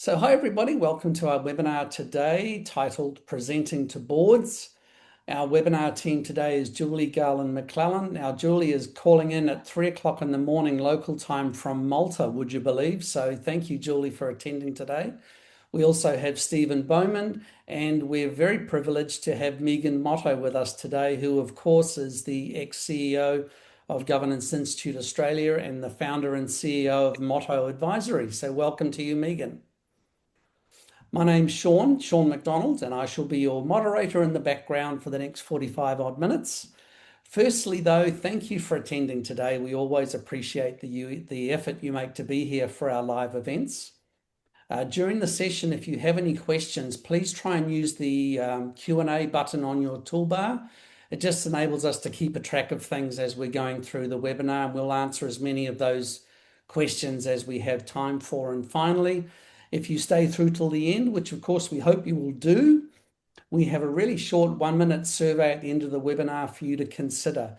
So hi everybody, welcome to our webinar today titled Presenting to Boards. Our webinar team today is Julie Garland McClellan. Now Julie is calling in at 3 o'clock in the morning local time from Malta, would you believe? So thank you Julie for attending today. We also have Stephen Bowman, and we're very privileged to have Megan Motto with us today, who of course is the ex-CEO of Governance Institute Australia and the founder and CEO of Motto Advisory. So welcome to you, Megan. My name's Sean McDonald, and I shall be your moderator in the background for the next 45 odd minutes. Firstly, though, thank you for attending today. We always appreciate the effort you make to be here for our live events. During the session, if you have any questions, please try and use the Q&A button on your toolbar. It just enables us to keep a track of things as we're going through the webinar, and we'll answer as many of those questions as we have time for. And finally, if you stay through till the end, which of course we hope you will do, we have a really short 1-minute survey at the end of the webinar for you to consider.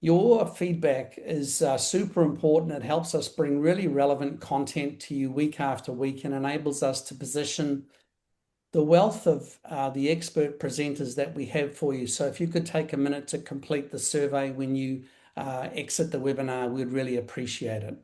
Your feedback is super important. It helps us bring really relevant content to you week after week and enables us to position the wealth of the expert presenters that we have for you. So if you could take a minute to complete the survey when you exit the webinar, we'd really appreciate it.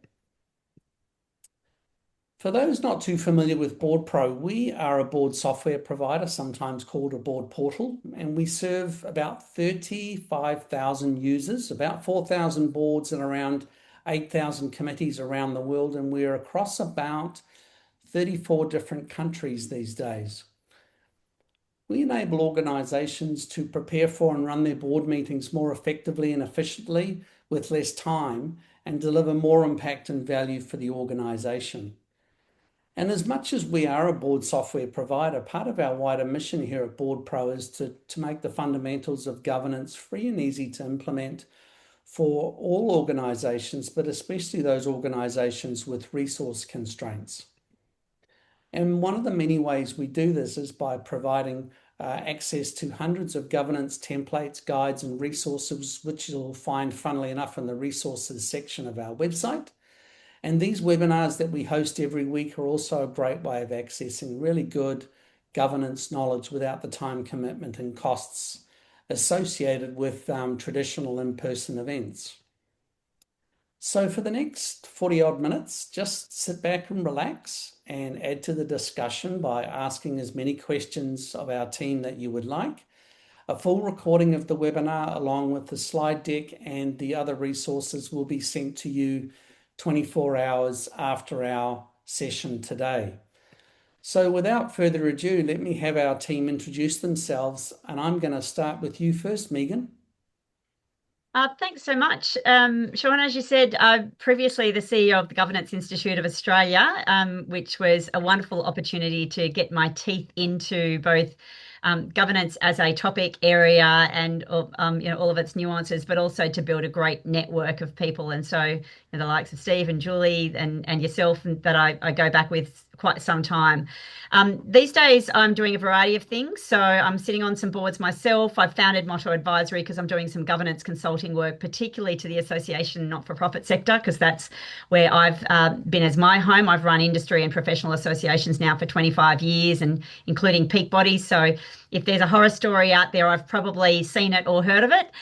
For those not too familiar with BoardPro, we are a board software provider, sometimes called a board portal, and we serve about 35,000 users, about 4,000 boards and around 8,000 committees around the world, and we're across about 34 different countries these days. We enable organisations to prepare for and run their board meetings more effectively and efficiently with less time and deliver more impact and value for the organisation. And as much as we are a board software provider, part of our wider mission here at BoardPro is to make the fundamentals of governance free and easy to implement for all organisations, but especially those organisations with resource constraints. And one of the many ways we do this is by providing access to hundreds of governance templates, guides and resources, which you'll find, funnily enough, in the resources section of our website. And these webinars that we host every week are also a great way of accessing really good governance knowledge without the time commitment and costs associated with traditional in-person events. So for the next 40 odd minutes, just sit back and relax and add to the discussion by asking as many questions of our team that you would like. A full recording of the webinar along with the slide deck and the other resources will be sent to you 24 hours after our session today. So without further ado, let me have our team introduce themselves, and I'm going to start with you first, Megan. Thanks so much. Sean, as you said, previously the CEO of the Governance Institute of Australia, which was a wonderful opportunity to get my teeth into both governance as a topic area and all of its nuances, but also to build a great network of people. And so the likes of Steve and Julie and yourself that I go back with quite some time. These days I'm doing a variety of things. So I'm sitting on some boards myself. I've founded Motto Advisory because I'm doing some governance consulting work, particularly to the association not-for-profit sector, because that's where I've been as my home. I've run industry and professional associations now for 25 years, and including peak bodies. So if there's a horror story out there, I've probably seen it or heard of it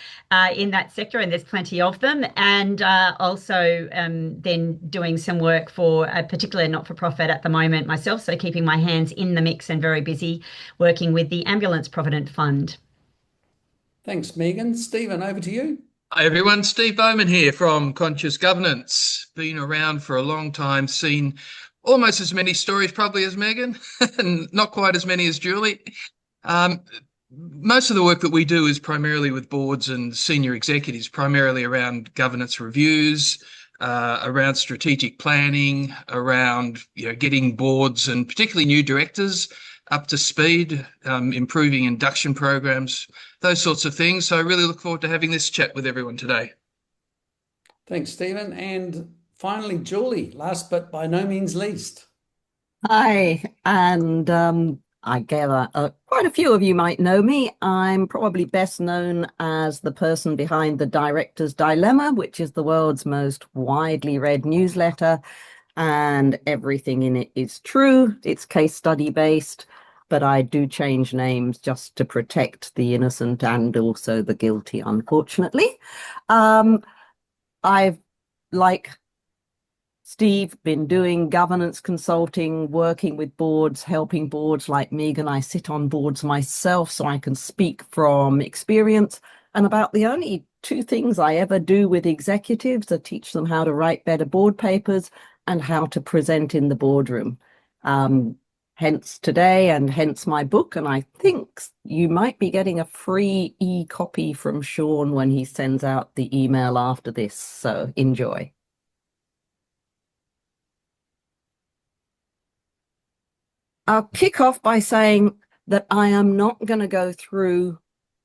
in that sector, and there's plenty of them. And also then doing some work for a particular not-for-profit at the moment myself, so keeping my hands in the mix and very busy working with the Ambulance Provident Fund. Thanks, Megan. Stephen, over to you. Hi everyone, Steve Bowman here from Conscious Governance. Been around for a long time, seen almost as many stories probably as Megan, and not quite as many as Julie. Most of the work that we do is primarily with boards and senior executives, primarily around governance reviews, around strategic planning, around getting boards and particularly new directors up to speed, improving induction programs, those sorts of things. So I really look forward to having this chat with everyone today. Thanks, Stephen. And finally, Julie, last but by no means least. Hi, and I gather quite a few of you might know me. I'm probably best known as the person behind the Director's Dilemma, which is the world's most widely read newsletter. and everything in it is true. It's case study based, but I do change names just to protect the innocent and also the guilty, unfortunately. I've, like Steve, been doing governance consulting, working with boards, helping boards like Megan. I sit on boards myself, so I can speak from experience. And about the only two things I ever do with executives are teach them how to write better board papers and how to present in the boardroom. Hence today and hence my book. And I think you might be getting a free e-copy from Sean when he sends out the email after this. So enjoy. I'll kick off by saying that I am not going to go through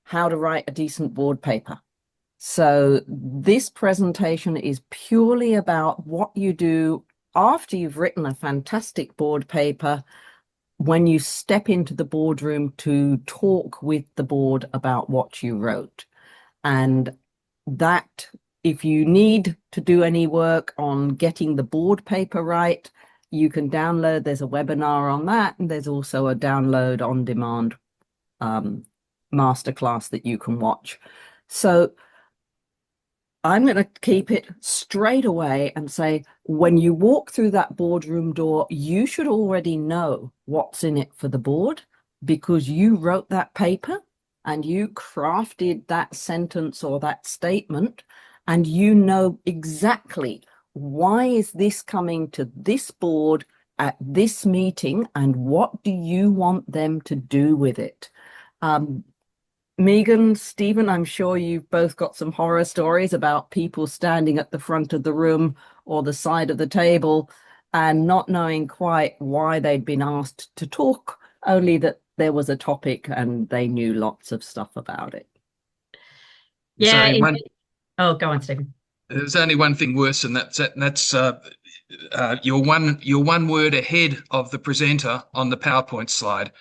how to write a decent board paper. So this presentation is purely about what you do after you've written a fantastic board paper, when you step into the boardroom to talk with the board about what you wrote. And that, if you need to do any work on getting the board paper right, you can download, there's a webinar on that, and there's also a download on demand masterclass that you can watch. So I'm going to keep it straight away and say, when you walk through that boardroom door, you should already know what's in it for the board, because you wrote that paper and you crafted that sentence or that statement, and you know exactly why is this coming to this board at this meeting and what do you want them to do with it. Megan, Stephen, I'm sure you've both got some horror stories about people standing at the front of the room or the side of the table and not knowing quite why they'd been asked to talk, only that there was a topic and they knew lots of stuff about it. Yeah. Oh, go on, Stephen. There's only one thing worse than that, and that's you're one word ahead of the presenter on the PowerPoint slide.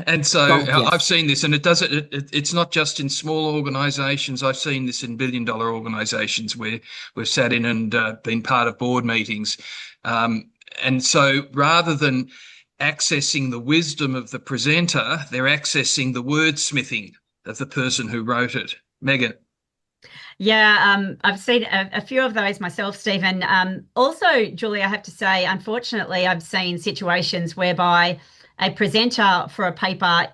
And so yes. I've seen this, and it's not just in small organizations. I've seen this in billion-dollar organizations where we've sat in and been part of board meetings. And so rather than accessing the wisdom of the presenter, they're accessing the wordsmithing of the person who wrote it. Megan. Yeah, I've seen a few of those myself, Stephen. Also, Julie, I have to say, unfortunately, I've seen situations whereby a presenter for a paper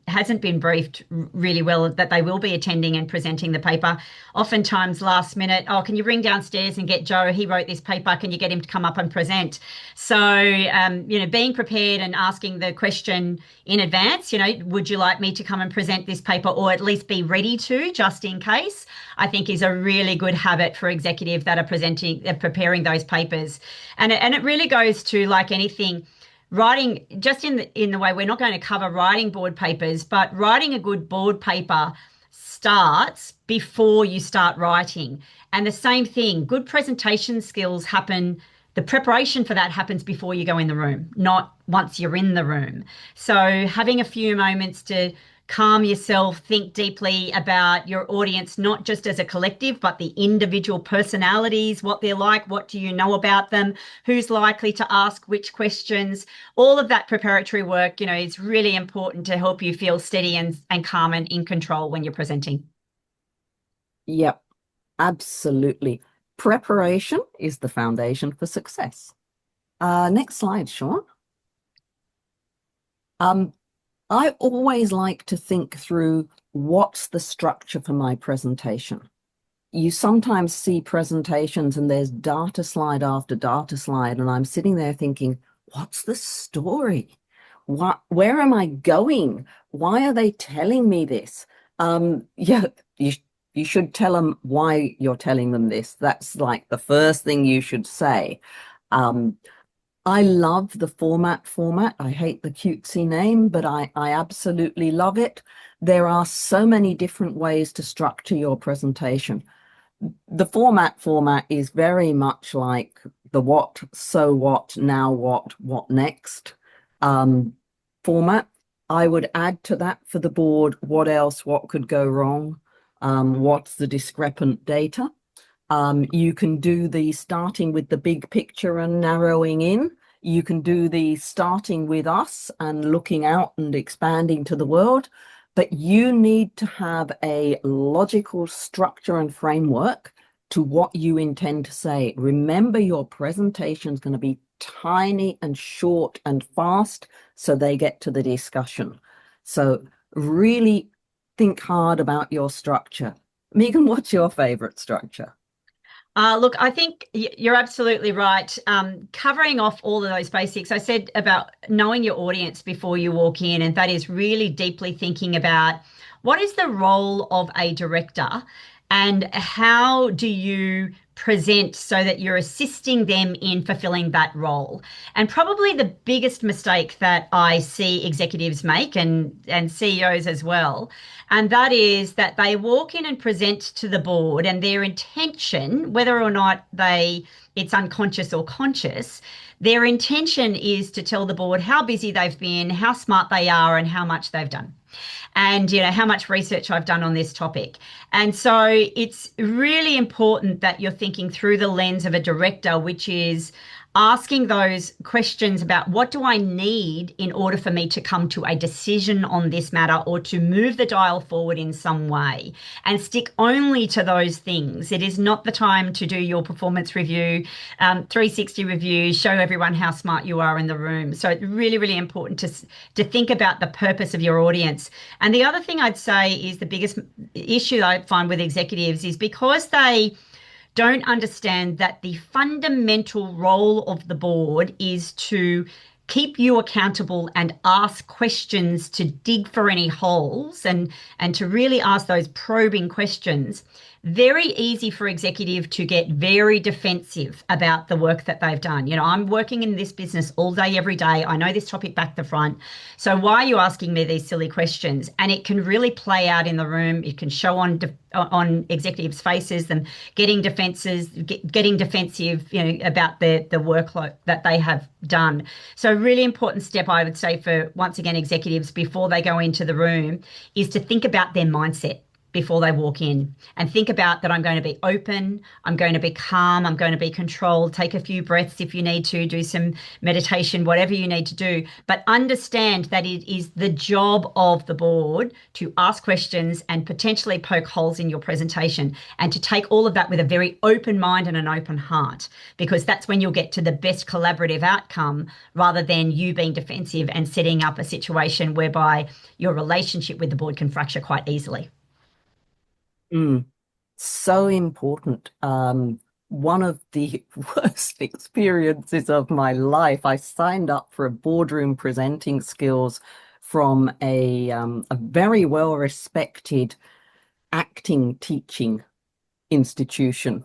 hasn't been briefed really well that they will be attending and presenting the paper. Oftentimes last minute, oh, can you ring downstairs and get Joe? He wrote this paper. Can you get him to come up and present? So, being prepared and asking the question in advance, would you like me to come and present this paper, or at least be ready to, just in case, I think is a really good habit for executives that are preparing those papers. And it really goes to, like anything, writing, just in the way, we're not going to cover writing board papers, but writing a good board paper starts before you start writing. And the same thing, good presentation skills happen, the preparation for that happens before you go in the room, not once you're in the room. So having a few moments to calm yourself, think deeply about your audience, not just as a collective, but the individual personalities, what they're like, what do you know about them, who's likely to ask which questions. All of that preparatory work, is really important to help you feel steady and calm and in control when you're presenting. Yep, absolutely. Preparation is the foundation for success. Next slide, Sean. I always like to think through what's the structure for my presentation. You sometimes see presentations and there's data slide after data slide, and I'm sitting there thinking, what's the story? Where am I going? Why are they telling me this? You should tell them why you're telling them this. That's like the first thing you should say. I love the format. I hate the cutesy name, but I absolutely love it. There are so many different ways to structure your presentation. The format is very much like the what, so what, now what next format. I would add to that for the board, what else, what could go wrong? What's the discrepant data? You can do the starting with the big picture and narrowing in. You can do the starting with us and looking out and expanding to the world. But you need to have a logical structure and framework to what you intend to say. Remember, your presentation is going to be tiny and short and fast, so they get to the discussion. So really think hard about your structure. Megan, what's your favorite structure? Look, I think you're absolutely right. Covering off all of those basics, I said about knowing your audience before you walk in, and that is really deeply thinking about what is the role of a director and how do you present so that you're assisting them in fulfilling that role. And probably the biggest mistake that I see executives make and CEOs as well, and that is that they walk in and present to the board, and their intention, whether or not it's unconscious or conscious, their intention is to tell the board how busy they've been, how smart they are, and how much they've done. And, how much research I've done on this topic. And so it's really important that you're thinking through the lens of a director, which is asking those questions about what do I need in order for me to come to a decision on this matter or to move the dial forward in some way, and stick only to those things. It is not the time to do your performance review, 360 reviews, show everyone how smart you are in the room. So it's really, really important to think about the purpose of your audience. And the other thing I'd say is the biggest issue I find with executives is because they don't understand that the fundamental role of the board is to keep you accountable and ask questions to dig for any holes and to really ask those probing questions. Very easy for executive to get very defensive about the work that they've done. I'm working in this business all day, every day. I know this topic back to front. So why are you asking me these silly questions? And it can really play out in the room. It can show on executives' faces, them getting defensive, about the workload that they have done. So a really important step, I would say, for, once again, executives before they go into the room is to think about their mindset before they walk in, and think about that I'm going to be open, I'm going to be calm, I'm going to be controlled, take a few breaths if you need to, do some meditation, whatever you need to do, but understand that it is the job of the board to ask questions and potentially poke holes in your presentation, and to take all of that with a very open mind and an open heart, because that's when you'll get to the best collaborative outcome, rather than you being defensive and setting up a situation whereby your relationship with the board can fracture quite easily. So important. One of the worst experiences of my life, I signed up for a boardroom presenting skills from a very well-respected acting teaching institution.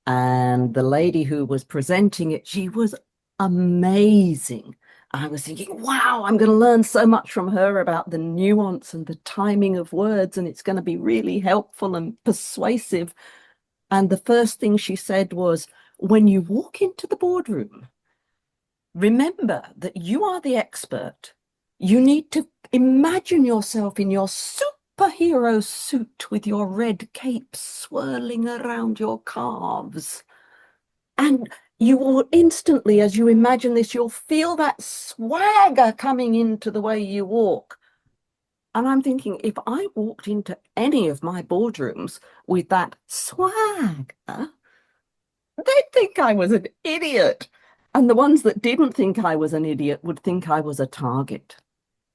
And the lady who was presenting it, she was amazing. I was thinking, wow, I'm going to learn so much from her about the nuance and the timing of words, and it's going to be really helpful and persuasive. And the first thing she said was, when you walk into the boardroom, remember that you are the expert. You need to imagine yourself in your superhero suit with your red cape swirling around your calves. And you will instantly, as you imagine this, you'll feel that swagger coming into the way you walk. And I'm thinking, if I walked into any of my boardrooms with that swagger, they'd think I was an idiot. And the ones that didn't think I was an idiot would think I was a target.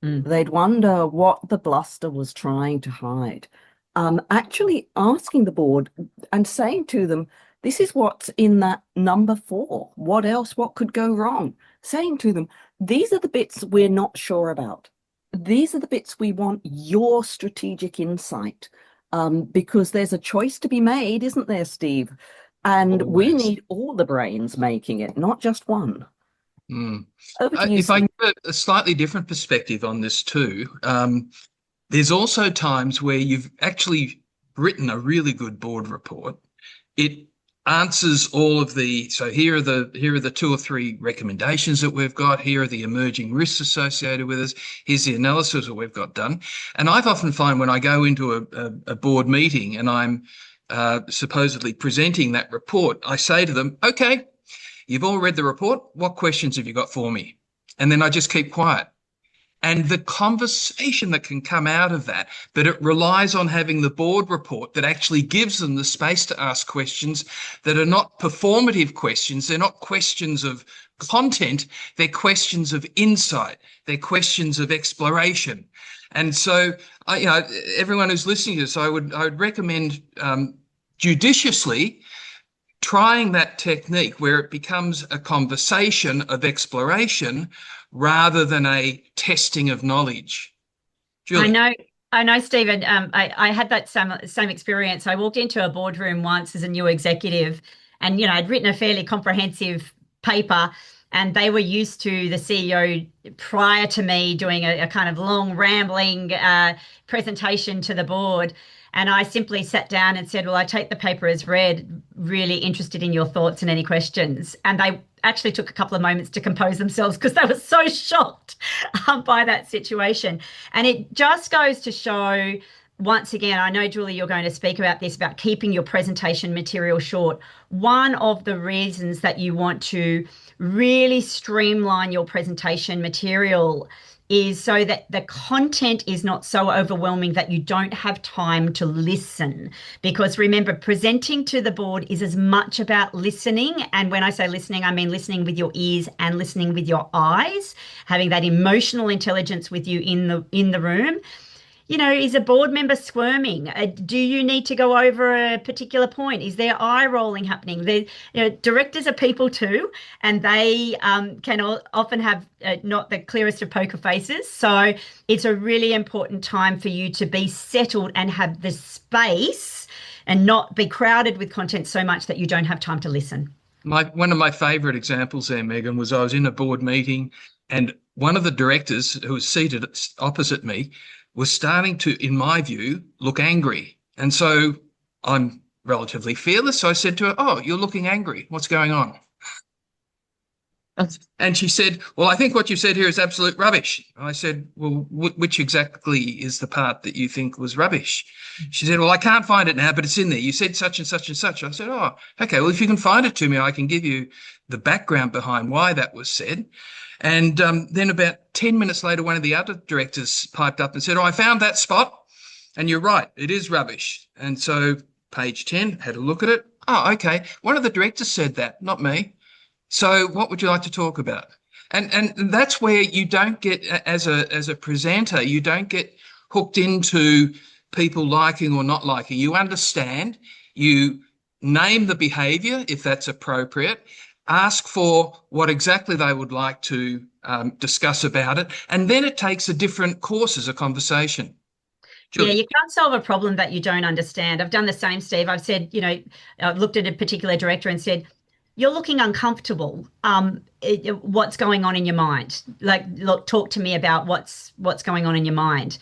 They'd wonder what the bluster was trying to hide. Actually asking the board and saying to them, this is what's in that number 4. What else? What could go wrong? Saying to them, these are the bits we're not sure about. These are the bits we want your strategic insight, because there's a choice to be made, isn't there, Steve? And we need all the brains making it, not just one. Over to you, if Steve. I give a slightly different perspective on this too, there's also times where you've actually written a really good board report. It answers all of so here are the 2 or 3 recommendations that we've got. Here are the emerging risks associated with us. Here's the analysis that we've got done. And I've often find when I go into a board meeting and I'm supposedly presenting that report, I say to them, okay, you've all read the report. What questions have you got for me? And then I just keep quiet. And the conversation that can come out of that, but it relies on having the board report that actually gives them the space to ask questions that are not performative questions. They're not questions of content. They're questions of insight. They're questions of exploration. And so, everyone who's listening to this, I would recommend judiciously trying that technique where it becomes a conversation of exploration rather than a testing of knowledge. Julie. I know, Stephen. I had that same experience. I walked into a boardroom once as a new executive, and I'd written a fairly comprehensive paper, and they were used to the CEO prior to me doing a kind of long rambling presentation to the board. And I simply sat down and said, well, I take the paper as read, really interested in your thoughts and any questions. And they actually took a couple of moments to compose themselves because they were so shocked by that situation. And it just goes to show, once again, I know, Julie, you're going to speak about this, about keeping your presentation material short. One of the reasons that you want to really streamline your presentation material is so that the content is not so overwhelming that you don't have time to listen. Because remember, presenting to the board is as much about listening. And when I say listening, I mean listening with your ears and listening with your eyes, having that emotional intelligence with you in the room. Is a board member squirming? Do you need to go over a particular point? Is there eye rolling happening? Directors are people too, and they can often have not the clearest of poker faces. So it's a really important time for you to be settled and have the space and not be crowded with content so much that you don't have time to listen. One of my favourite examples there, Megan, was I was in a board meeting and one of the directors who was seated opposite me was starting to, in my view, look angry. And so I'm relatively fearless. So I said to her, oh, you're looking angry. What's going on? And she said, well, I think what you said here is absolute rubbish. And I said, well, which exactly is the part that you think was rubbish? She said, well, I can't find it now, but it's in there. You said such and such and such. I said, oh, okay, well, if you can find it to me, I can give you the background behind why that was said. And then about 10 minutes later, one of the other directors piped up and said, oh, I found that spot. And you're right, it is rubbish. And so page 10, had a look at it. Oh, okay. One of the directors said that, not me. So what would you like to talk about? And that's where you don't get, as a presenter, you don't get hooked into people liking or not liking. You understand, you name the behaviour if that's appropriate, ask for what exactly they would like to discuss about it, and then it takes a different course as a conversation. Julie. Yeah, you can't solve a problem that you don't understand. I've done the same, Steve. I've said, I've looked at a particular director and said, you're looking uncomfortable. What's going on in your mind? Like, look, talk to me about what's going on in your mind.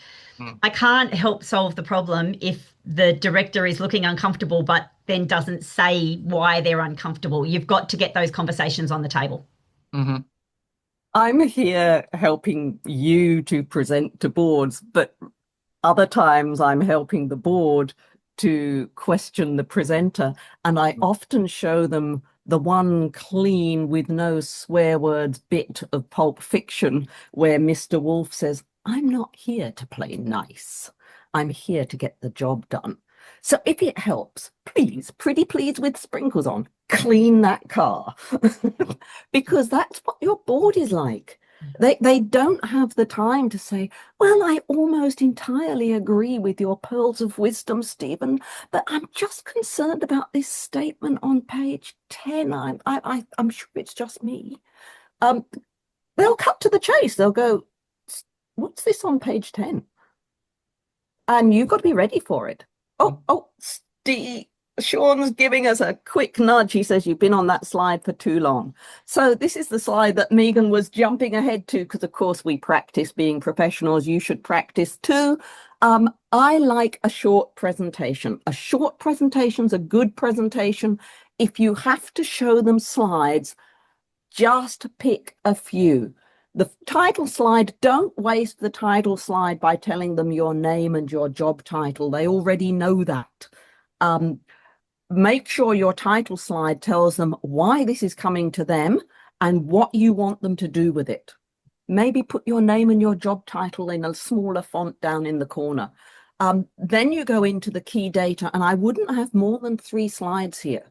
I can't help solve the problem if the director is looking uncomfortable, but then doesn't say why they're uncomfortable. You've got to get those conversations on the table. Mm-hmm. I'm here helping you to present to boards, but other times I'm helping the board to question the presenter. And I often show them the one clean with no swear words bit of Pulp Fiction where Mr. Wolf says, I'm not here to play nice. I'm here to get the job done. So if it helps, please, pretty please with sprinkles on, clean that car. Because that's what your board is like. They don't have the time to say, well, I almost entirely agree with your pearls of wisdom, Stephen, but I'm just concerned about this statement on page 10. I'm sure it's just me. They'll cut to the chase. They'll go, what's this on page 10? And you've got to be ready for it. Oh, Steve. Sean's giving us a quick nudge. He says, you've been on that slide for too long. So this is the slide that Megan was jumping ahead to, because of course we practice being professionals. You should practice too. I like a short presentation. A short presentation's a good presentation. If you have to show them slides, just pick a few. The title slide, don't waste the title slide by telling them your name and your job title. They already know that. make sure your title slide tells them why this is coming to them and what you want them to do with it. Maybe put your name and your job title in a smaller font down in the corner. Then you go into the key data, and I wouldn't have more than 3 slides here.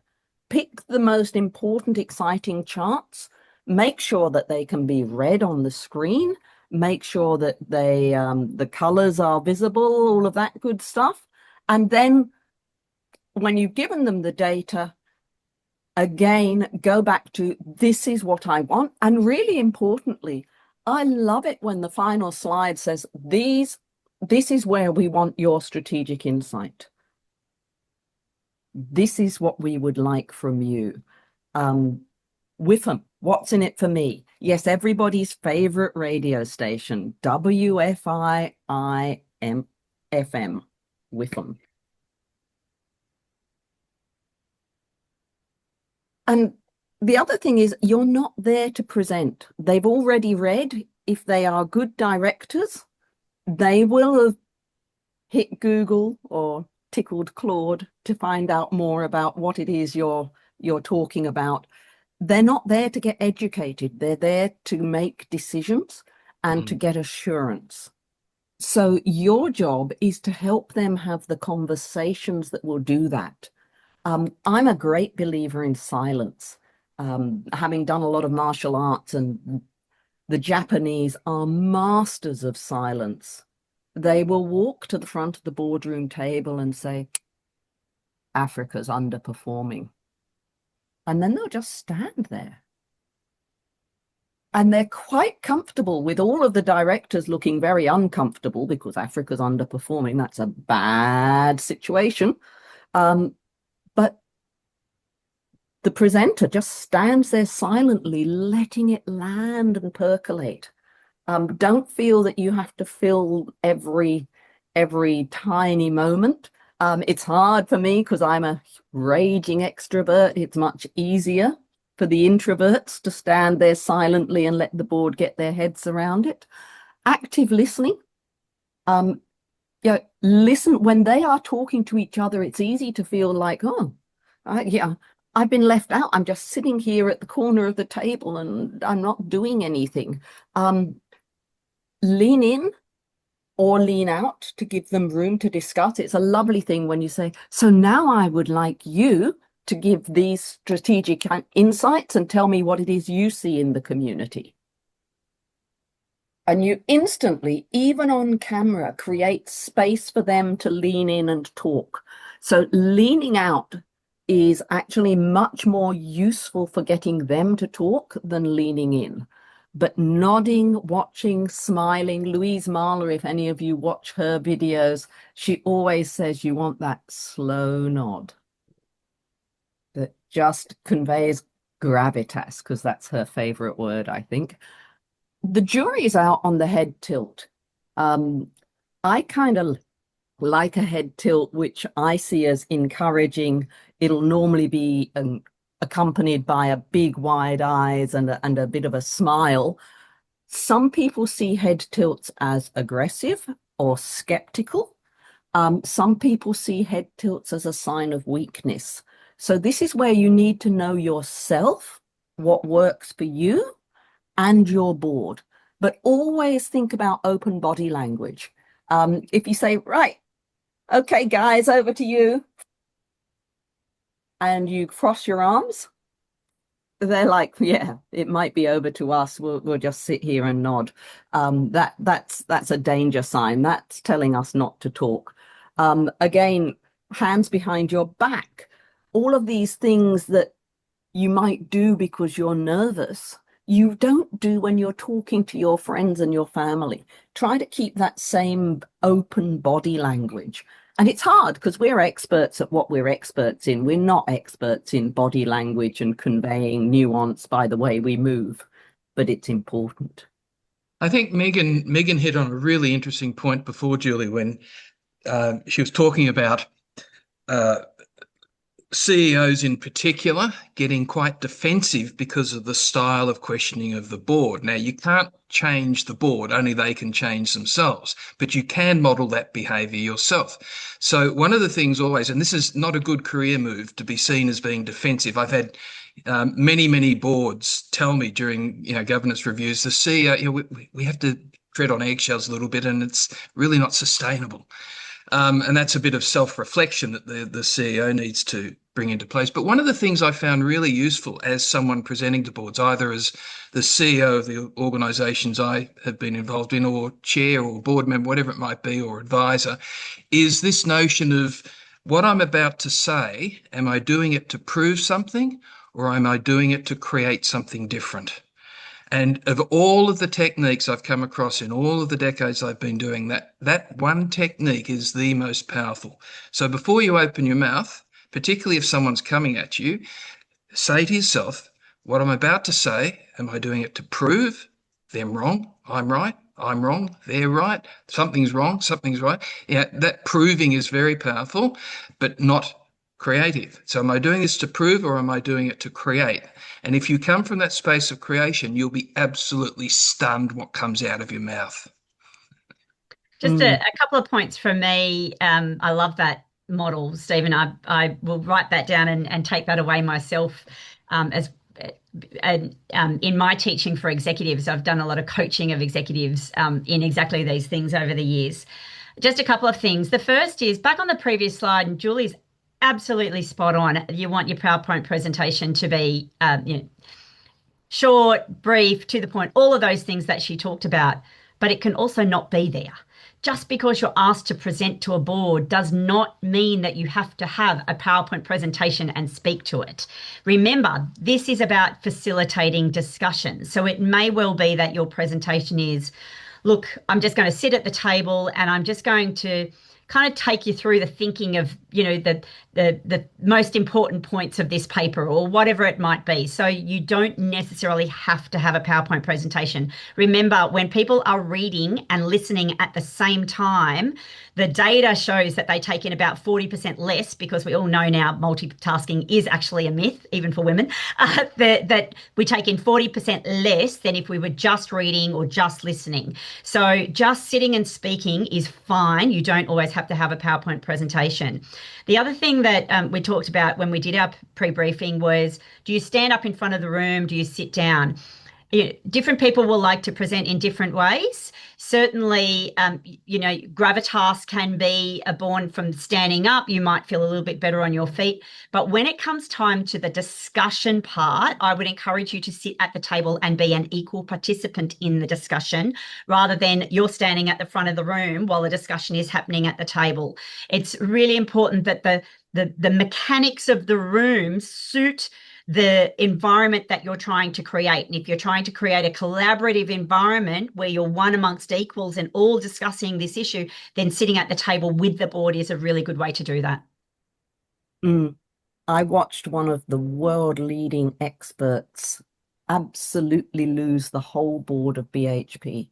Pick the most important, exciting charts. Make sure that they can be read on the screen. Make sure that they the colors are visible, all of that good stuff. And then when you've given them the data, again, go back to this is what I want. And really importantly, I love it when the final slide says, this is where we want your strategic insight. This is what we would like from you. WIFM, what's in it for me? Yes, everybody's favorite radio station, WFII-FM, WIFM. And the other thing is you're not there to present. They've already read. If they are good directors, they will have hit Google or tickled Claude to find out more about what it is you're talking about. They're not there to get educated. They're there to make decisions and to get assurance. So your job is to help them have the conversations that will do that. I'm a great believer in silence. Having done a lot of martial arts, and the Japanese are masters of silence. They will walk to the front of the boardroom table and say, Africa's underperforming. And then they'll just stand there. And they're quite comfortable with all of the directors looking very uncomfortable because Africa's underperforming. That's a bad situation. But the presenter just stands there silently, letting it land and percolate. Don't feel that you have to fill every tiny moment. It's hard for me because I'm a raging extrovert. It's much easier for the introverts to stand there silently and let the board get their heads around it. Active listening. Listen when they are talking to each other. It's easy to feel like, I've been left out. I'm just sitting here at the corner of the table and I'm not doing anything. Lean in or lean out to give them room to discuss. It's a lovely thing when you say, so now I would like you to give these strategic insights and tell me what it is you see in the community. And you instantly, even on camera, create space for them to lean in and talk. So leaning out is actually much more useful for getting them to talk than leaning in. But nodding, watching, smiling. Louise Mahler, if any of you watch her videos, she always says you want that slow nod that just conveys gravitas, because that's her favorite word, I think. The jury's out on the head tilt. I kind of like a head tilt, which I see as encouraging. It'll normally be accompanied by a big wide eyes and a bit of a smile. Some people see head tilts as aggressive or skeptical. Some people see head tilts as a sign of weakness. So this is where you need to know yourself, what works for you and your board. But always think about open body language. If you say, right, okay, guys, over to you, and you cross your arms, they're like, yeah, it might be over to us. We'll just sit here and nod. That's a danger sign. That's telling us not to talk. Again, hands behind your back. All of these things that you might do because you're nervous, you don't do when you're talking to your friends and your family. Try to keep that same open body language. And it's hard because we're experts at what we're experts in. We're not experts in body language and conveying nuance by the way we move, but it's important. I think Megan hit on a really interesting point before, Julie, when she was talking about CEOs in particular getting quite defensive because of the style of questioning of the board. Now, you can't change the board, only they can change themselves, but you can model that behavior yourself. So one of the things always, and this is not a good career move to be seen as being defensive. I've had many boards tell me during governance reviews, the CEO, we have to tread on eggshells a little bit, and it's really not sustainable. And that's a bit of self-reflection that the CEO needs to bring into place. But one of the things I found really useful as someone presenting to boards, either as the CEO of the organisations I have been involved in, or chair or board member, whatever it might be, or advisor, is this notion of what I'm about to say, am I doing it to prove something, or am I doing it to create something different? And of all of the techniques I've come across in all of the decades I've been doing that one technique is the most powerful. So before you open your mouth, particularly if someone's coming at you, say to yourself, what I'm about to say, am I doing it to prove them wrong? I'm right. I'm wrong. They're right. Something's wrong. Something's right. Yeah, that proving is very powerful, but not creative. So am I doing this to prove, or am I doing it to create? And if you come from that space of creation, you'll be absolutely stunned what comes out of your mouth. Just a couple of points from me. I love that model, Stephen. I will write that down and take that away myself. In my teaching for executives, I've done a lot of coaching of executives in exactly these things over the years. Just a couple of things. The first is back on the previous slide, and Julie's absolutely spot on. You want your PowerPoint presentation to be short, brief, to the point, all of those things that she talked about, but it can also not be there. Just because you're asked to present to a board does not mean that you have to have a PowerPoint presentation and speak to it. Remember, this is about facilitating discussion. So it may well be that your presentation is, look, I'm just going to sit at the table and I'm just going to kind of take you through the thinking of, the most important points of this paper or whatever it might be. So you don't necessarily have to have a PowerPoint presentation. Remember, when people are reading and listening at the same time, the data shows that they take in about 40% less, because we all know now multitasking is actually a myth, even for women, that we take in 40% less than if we were just reading or just listening. So just sitting and speaking is fine. You don't always have to have a PowerPoint presentation. The other thing that we talked about when we did our pre-briefing was, do you stand up in front of the room? Do you sit down? Different people will like to present in different ways. Certainly, gravitas can be born from standing up. You might feel a little bit better on your feet. But when it comes time to the discussion part, I would encourage you to sit at the table and be an equal participant in the discussion, rather than you're standing at the front of the room while the discussion is happening at the table. It's really important that the mechanics of the room suit the environment that you're trying to create. And if you're trying to create a collaborative environment where you're one amongst equals and all discussing this issue, then sitting at the table with the board is a really good way to do that. I watched one of the world-leading experts absolutely lose the whole board of BHP.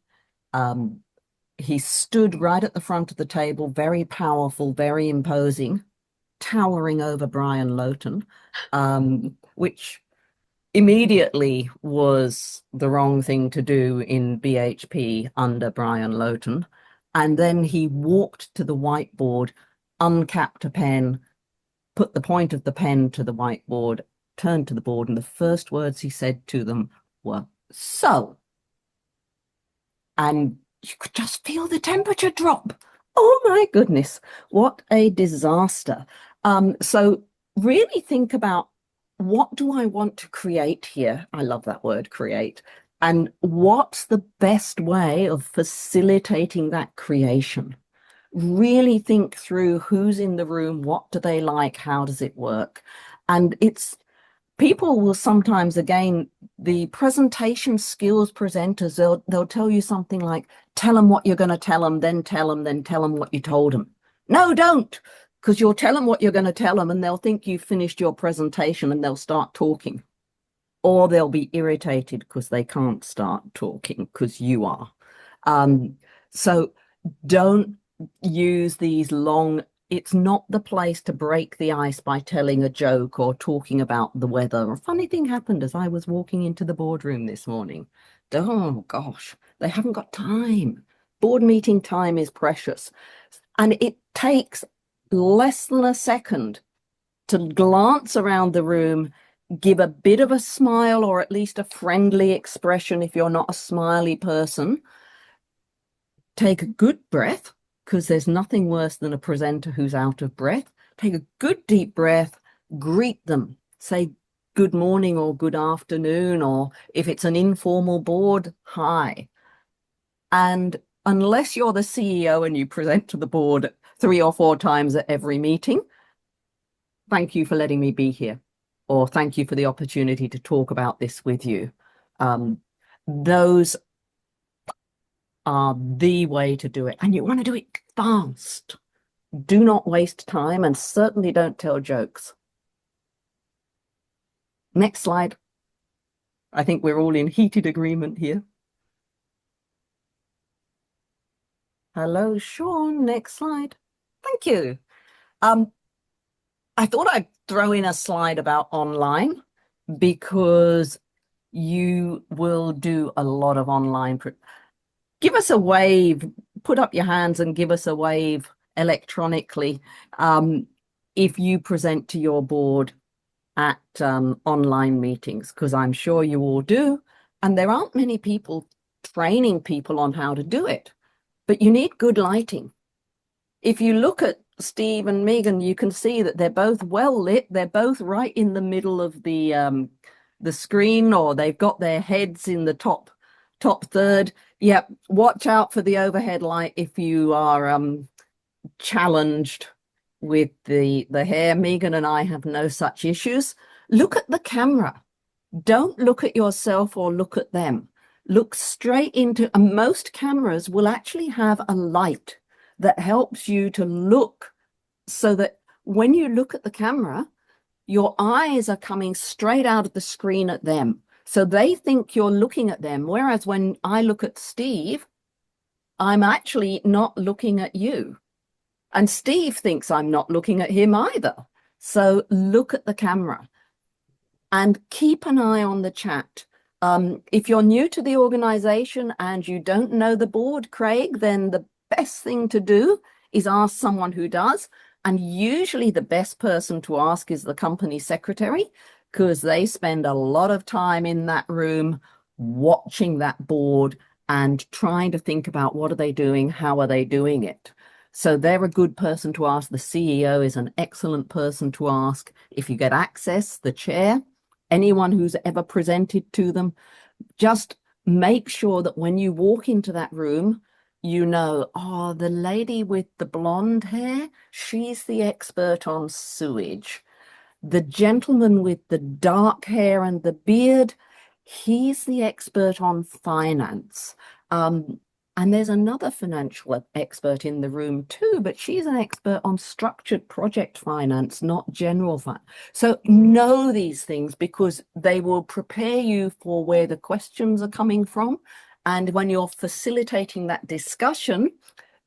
He stood right at the front of the table, very powerful, very imposing, towering over Brian Loughton, which immediately was the wrong thing to do in BHP under Brian Loughton. And then he walked to the whiteboard, uncapped a pen, put the point of the pen to the whiteboard, turned to the board, and the first words he said to them were, "So." And you could just feel the temperature drop. Oh my goodness, what a disaster. So really think about, what do I want to create here? I love that word, create. And what's the best way of facilitating that creation? Really think through who's in the room, what do they like, how does it work? And people will sometimes, again, the presentation skills presenters, they'll tell you something like, tell them what you're going to tell them, then tell them what you told them. No, don't. Because you'll tell them what you're going to tell them and they'll think you've finished your presentation and they'll start talking. Or they'll be irritated because they can't start talking because you are. So don't use these long it's not the place to break the ice by telling a joke or talking about the weather. A funny thing happened as I was walking into the boardroom this morning. Oh gosh, they haven't got time. Board meeting time is precious. And it takes less than a second to glance around the room, give a bit of a smile or at least a friendly expression if you're not a smiley person. Take a good breath, because there's nothing worse than a presenter who's out of breath. Take a good deep breath, greet them, say good morning or good afternoon, or if it's an informal board, hi. And unless you're the CEO and you present to the board 3 or 4 times at every meeting, thank you for letting me be here, or thank you for the opportunity to talk about this with you. Those are the way to do it. And you want to do it fast. Do not waste time, and certainly don't tell jokes. Next slide. I think we're all in heated agreement here. Hello, Sean. Next slide. Thank you. I thought I'd throw in a slide about online, because you will do a lot of online. Give us a wave, put up your hands and give us a wave electronically if you present to your board at online meetings, because I'm sure you all do. And there aren't many people training people on how to do it, but you need good lighting. If you look at Steve and Megan, you can see that they're both well lit. They're both right in the middle of the screen, or they've got their heads in the top third. Yep, watch out for the overhead light if you are challenged with the hair. Megan and I have no such issues. Look at the camera. Don't look at yourself or look at them. Look straight into, and most cameras will actually have a light that helps you to look, so that when you look at the camera, your eyes are coming straight out of the screen at them. So they think you're looking at them. Whereas when I look at Steve, I'm actually not looking at you. And Steve thinks I'm not looking at him either. So look at the camera and keep an eye on the chat. If you're new to the organization and you don't know the board, Craig, then the best thing to do is ask someone who does. And usually the best person to ask is the company secretary, because they spend a lot of time in that room watching that board and trying to think about what are they doing, how are they doing it. So they're a good person to ask. The CEO is an excellent person to ask. If you get access, the chair, anyone who's ever presented to them, just make sure that when you walk into that room, you know, oh, the lady with the blonde hair, she's the expert on sewage. The gentleman with the dark hair and the beard, he's the expert on finance. And there's another financial expert in the room too, but she's an expert on structured project finance, not general finance. So know these things, because they will prepare you for where the questions are coming from. And when you're facilitating that discussion,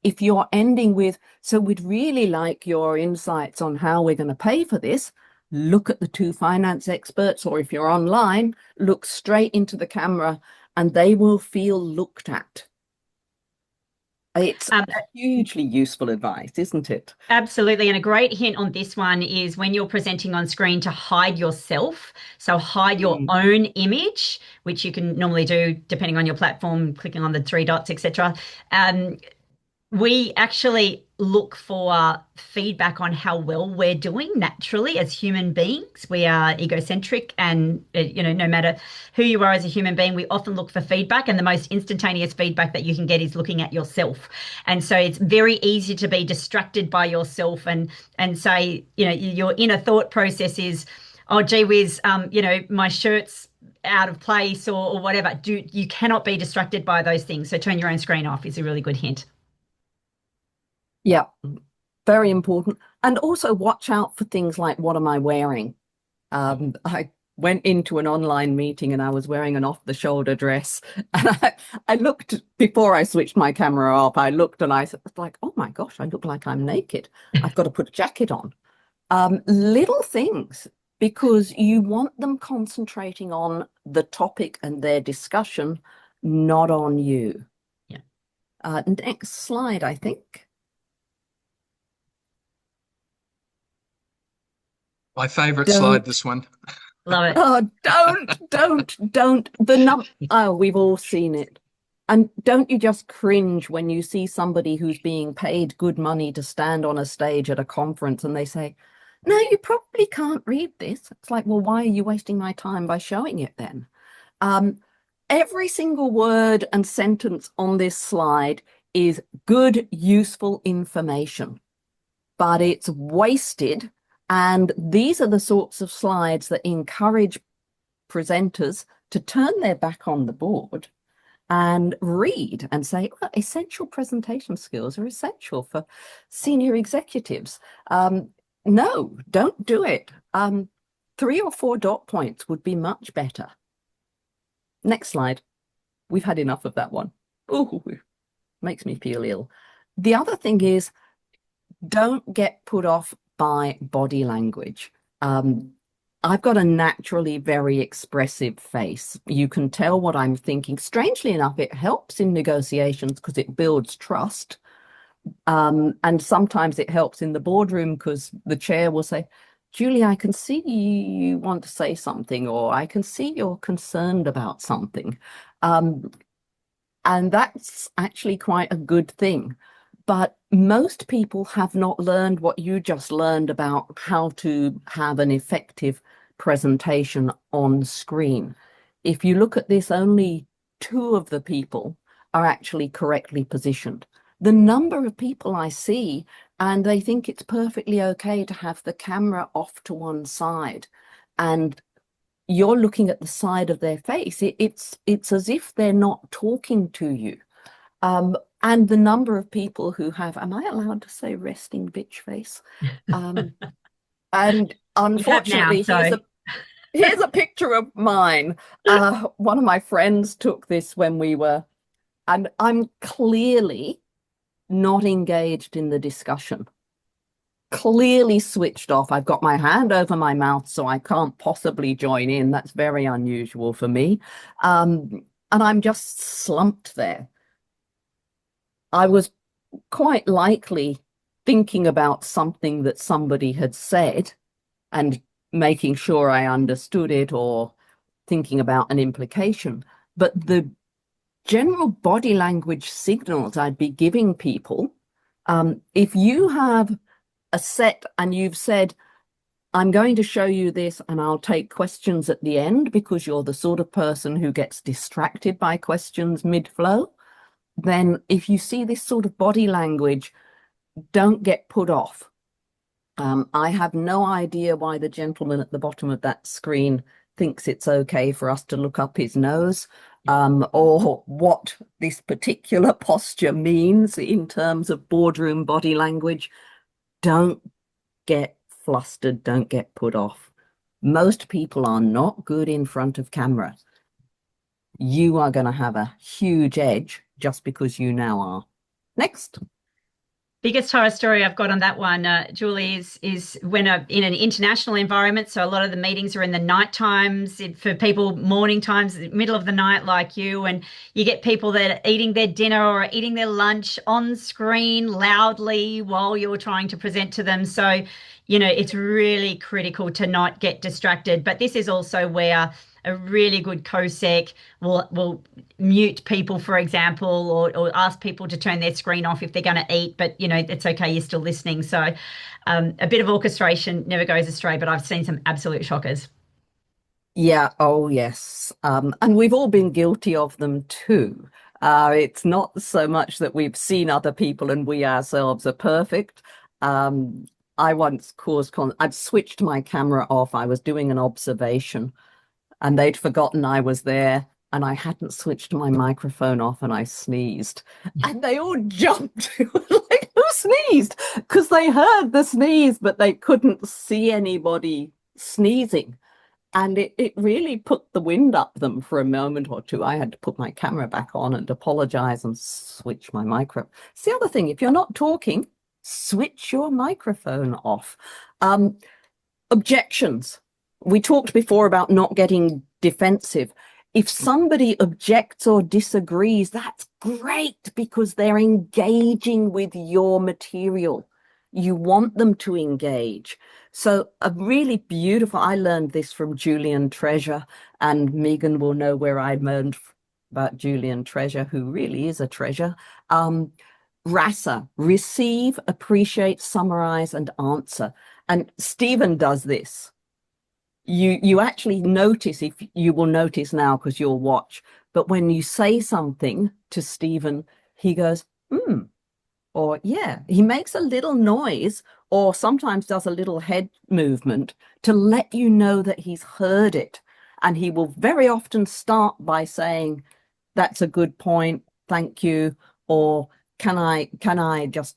if you're ending with, so we'd really like your insights on how we're going to pay for this, look at the 2 finance experts, or if you're online, look straight into the camera and they will feel looked at. It's hugely useful advice, isn't it? Absolutely. And a great hint on this one is when you're presenting on screen to hide yourself. So hide your own image, which you can normally do depending on your platform, clicking on the 3 dots, etc. We actually look for feedback on how well we're doing naturally as human beings. We are egocentric, and no matter who you are as a human being, we often look for feedback, and the most instantaneous feedback that you can get is looking at yourself. And so it's very easy to be distracted by yourself and say, your inner thought process is, oh, gee whiz, my shirt's out of place or whatever. You cannot be distracted by those things. So turn your own screen off is a really good hint. Yeah, very important. And also watch out for things like, what am I wearing? went into an online meeting and I was wearing an off-the-shoulder dress. And I looked, before I switched my camera off, I looked and I was like, oh my gosh, I look like I'm naked. I've got to put a jacket on. Little things, because you want them concentrating on the topic and their discussion, not on you. Yeah. Next slide, I think. My favourite slide, this one. Love it. Oh, don't. Oh, we've all seen it. And don't you just cringe when you see somebody who's being paid good money to stand on a stage at a conference and they say, no, you probably can't read this. It's like, well, why are you wasting my time by showing it then? Every single word and sentence on this slide is good, useful information, but it's wasted. And these are the sorts of slides that encourage presenters to turn their back on the board and read and say, well, essential presentation skills are essential for senior executives. No, don't do it. 3 or 4 dot points would be much better. Next slide. We've had enough of that one. Ooh, makes me feel ill. The other thing is, don't get put off by body language. I've got a naturally very expressive face. You can tell what I'm thinking. Strangely enough, it helps in negotiations because it builds trust. And sometimes it helps in the boardroom because the chair will say, Julie, I can see you want to say something, or I can see you're concerned about something. And that's actually quite a good thing. But most people have not learned what you just learned about how to have an effective presentation on screen. If you look at this, only 2 of the people are actually correctly positioned. The number of people I see, and they think it's perfectly okay to have the camera off to one side, and you're looking at the side of their face. It's as if they're not talking to you. And the number of people who have, am I allowed to say resting bitch face? And unfortunately, here's a picture of mine. One of my friends took this when we were, and I'm clearly not engaged in the discussion. Clearly switched off. I've got my hand over my mouth, so I can't possibly join in. That's very unusual for me. And I'm just slumped there. I was quite likely thinking about something that somebody had said and making sure I understood it, or thinking about an implication. But the general body language signals I'd be giving people, if you have a set and you've said, I'm going to show you this and I'll take questions at the end because you're the sort of person who gets distracted by questions mid-flow, then if you see this sort of body language, don't get put off. I have no idea why the gentleman at the bottom of that screen thinks it's okay for us to look up his nose, or what this particular posture means in terms of boardroom body language. Don't get flustered, don't get put off. Most people are not good in front of camera. You are going to have a huge edge just because you now are. Next. Biggest horror story I've got on that one, Julie, is when in an international environment. So a lot of the meetings are in the night times, for people morning times, middle of the night like you, and you get people that are eating their dinner or eating their lunch on screen loudly while you're trying to present to them. So, it's really critical to not get distracted. But this is also where a really good COSEC will mute people, for example, or ask people to turn their screen off if they're going to eat, but it's okay, you're still listening. So a bit of orchestration never goes astray, but I've seen some absolute shockers. Yeah, oh yes. And we've all been guilty of them too. It's not so much that we've seen other people and we ourselves are perfect. I once I'd switched my camera off. I was doing an observation and they'd forgotten I was there and I hadn't switched my microphone off and I sneezed. And they all jumped. Like, who sneezed? Because they heard the sneeze, but they couldn't see anybody sneezing. And it really put the wind up them for a moment or two. I had to put my camera back on and apologize and switch my microphone. It's the other thing, if you're not talking, switch your microphone off. Objections. We talked before about not getting defensive. If somebody objects or disagrees, that's great because they're engaging with your material. You want them to engage. So a really beautiful, I learned this from Julian Treasure, and Megan will know where I learned about Julian Treasure, who really is a treasure. RASA, receive, appreciate, summarize, and answer. And Stephen does this. You actually notice, if you will notice now because you'll watch, but when you say something to Stephen, he goes, or yeah, he makes a little noise or sometimes does a little head movement to let you know that he's heard it. And he will very often start by saying, that's a good point, thank you, or can I just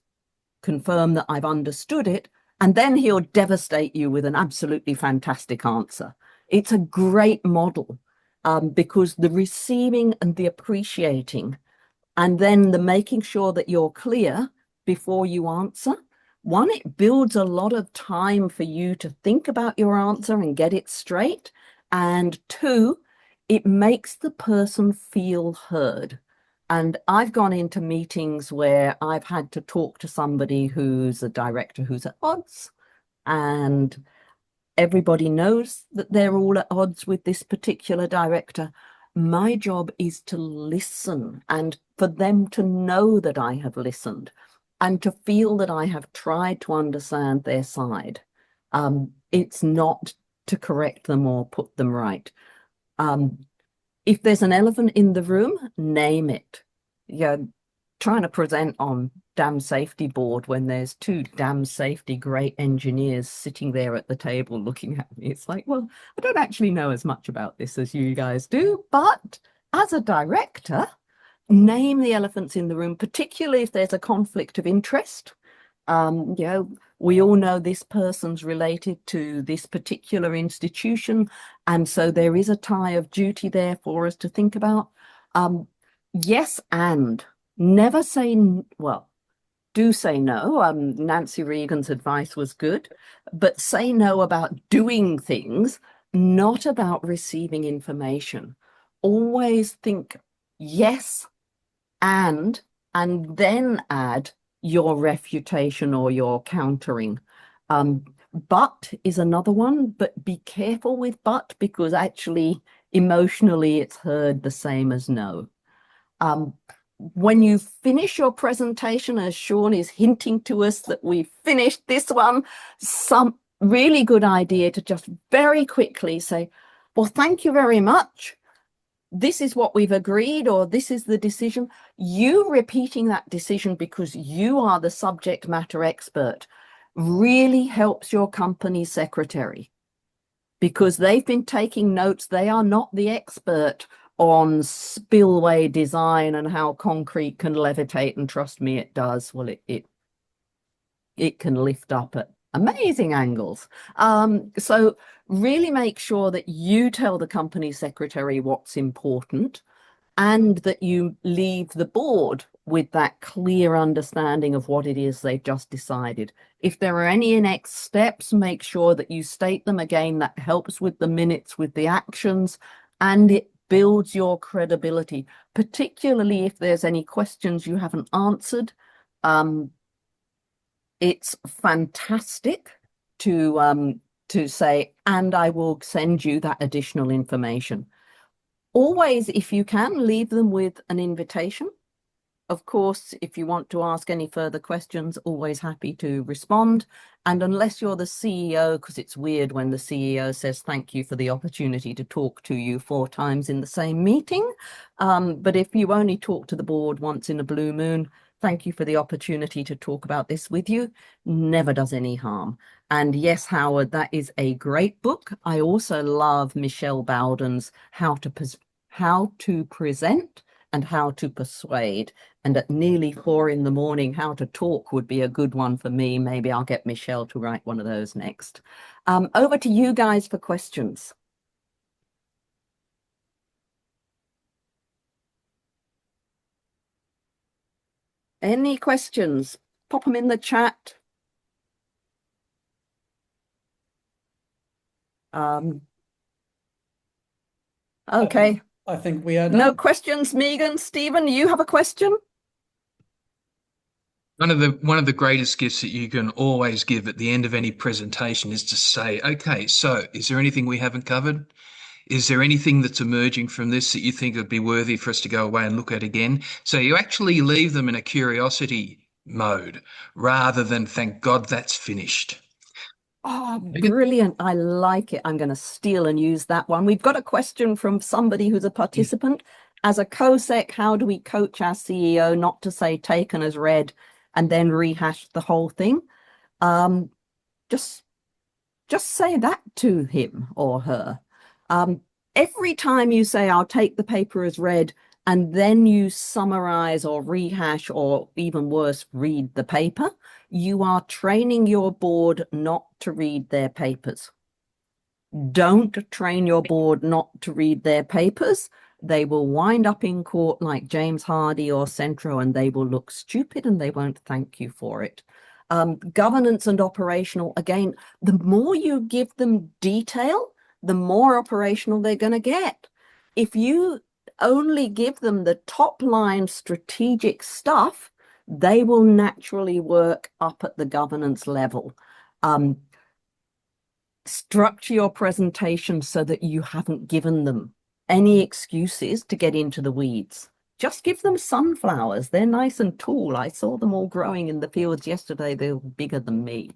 confirm that I've understood it? And then he'll devastate you with an absolutely fantastic answer. It's a great model because the receiving and the appreciating, and then the making sure that you're clear before you answer. One, it builds a lot of time for you to think about your answer and get it straight. And two, it makes the person feel heard. And I've gone into meetings where I've had to talk to somebody who's a director who's at odds, and everybody knows that they're all at odds with this particular director. My job is to listen and for them to know that I have listened and to feel that I have tried to understand their side. It's not to correct them or put them right. If there's an elephant in the room, name it. You're trying to present on dam safety board when there's two dam safety great engineers sitting there at the table looking at me. It's like, well, I don't actually know as much about this as you guys do, but as a director, name the elephants in the room, particularly if there's a conflict of interest. We all know this person's related to this particular institution, and so there is a tie of duty there for us to think about. Yes, and never say, well, do say no. Nancy Reagan's advice was good, but say no about doing things, not about receiving information. Always think yes, and then add your refutation or your countering. But is another one, but be careful with but, because actually emotionally it's heard the same as no. When you finish your presentation, as Sean is hinting to us that we've finished this one, some really good idea to just very quickly say, well, thank you very much. This is what we've agreed, or this is the decision. You repeating that decision because you are the subject matter expert really helps your company secretary, because they've been taking notes. They are not the expert on spillway design and how concrete can levitate, and trust me, it does. Well, it can lift up at amazing angles. So really make sure that you tell the company secretary what's important, and that you leave the board with that clear understanding of what it is they've just decided. If there are any next steps, make sure that you state them again. That helps with the minutes, with the actions, and it builds your credibility, particularly if there's any questions you haven't answered. It's fantastic to say, and I will send you that additional information. Always, if you can, leave them with an invitation. Of course, if you want to ask any further questions, always happy to respond. And unless you're the CEO, because it's weird when the CEO says thank you for the opportunity to talk to you 4 times in the same meeting. But if you only talk to the board once in a blue moon, thank you for the opportunity to talk about this with you. Never does any harm. And yes, Howard, that is a great book. I also love Michelle Bowden's How to Present and How to Persuade. And at nearly 4 in the morning, How to Talk would be a good one for me. Maybe I'll get Michelle to write one of those next. Over to you guys for questions. Any questions? Pop them in the chat. Okay. I think we are No done. questions, Megan. Stephen, you have a question? One of the greatest gifts that you can always give at the end of any presentation is to say, okay, so is there anything we haven't covered? Is there anything that's emerging from this that you think would be worthy for us to go away and look at again? So you actually leave them in a curiosity mode rather than thank God that's finished. Oh, brilliant. I like it. I'm going to steal and use that one. We've got a question from somebody who's a participant. As a COSEC, how do we coach our CEO not to say taken as read and then rehash the whole thing? Just say that to him or her. Every time you say, I'll take the paper as read, and then you summarize or rehash, or even worse, read the paper, you are training your board not to read their papers. Don't train your board not to read their papers. They will wind up in court like James Hardy or Centro, and they will look stupid and they won't thank you for it. Governance and operational, again, the more you give them detail, the more operational they're going to get. If you only give them the top line strategic stuff, they will naturally work up at the governance level. Structure your presentation so that you haven't given them any excuses to get into the weeds. Just give them sunflowers. They're nice and tall. I saw them all growing in the fields yesterday. They're bigger than me.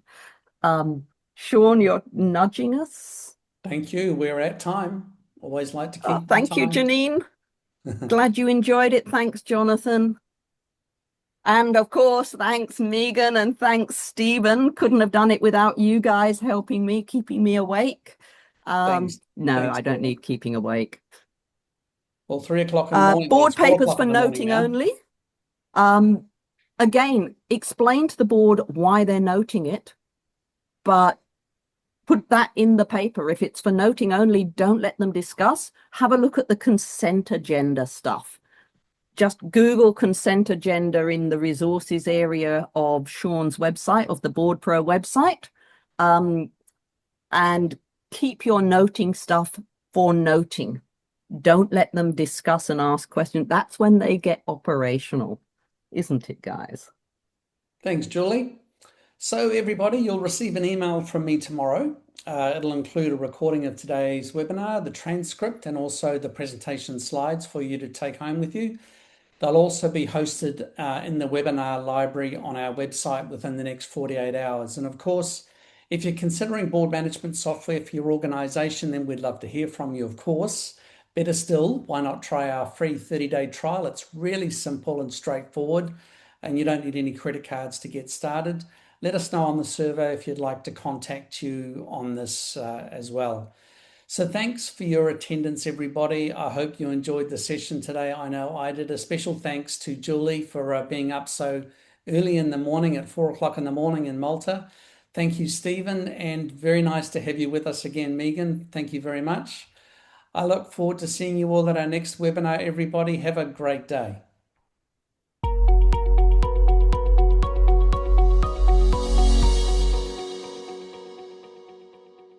Sean, you're nudging us. Thank you. We're at time. Always like to keep Thank you, Janine. Glad you enjoyed it. Thanks, Jonathan. And of course, thanks, Megan, and thanks, Stephen. Couldn't have done it without you guys helping me, keeping me awake. Thanks. No, Thanks, I don't Paul. need keeping awake. Well, 3 o'clock in the morning. Board It's 4 papers o'clock for in the morning noting now. only. Again, explain to the board why they're noting it, but put that in the paper. If it's for noting only, don't let them discuss. Have a look at the consent agenda stuff. Just Google consent agenda in the resources area of Sean's website, of the Board Pro website, and keep your noting stuff for noting. Don't let them discuss and ask questions. That's when they get operational, isn't it, guys? Thanks, Julie. So everybody, you'll receive an email from me tomorrow. It'll include a recording of today's webinar, the transcript, and also the presentation slides for you to take home with you. They'll also be hosted in the webinar library on our website within the next 48 hours. And of course, if you're considering board management software for your organization, then we'd love to hear from you, of course. Better still, why not try our free 30-day trial? It's really simple and straightforward, and you don't need any credit cards to get started. Let us know on the survey if you'd like to contact you on this as well. So thanks for your attendance, everybody. I hope you enjoyed the session today. I know I did. A special thanks to Julie for being up so early in the morning at 4 o'clock in the morning in Malta. Thank you, Stephen, and very nice to have you with us again, Megan. Thank you very much. I look forward to seeing you all at our next webinar, everybody. Have a great day.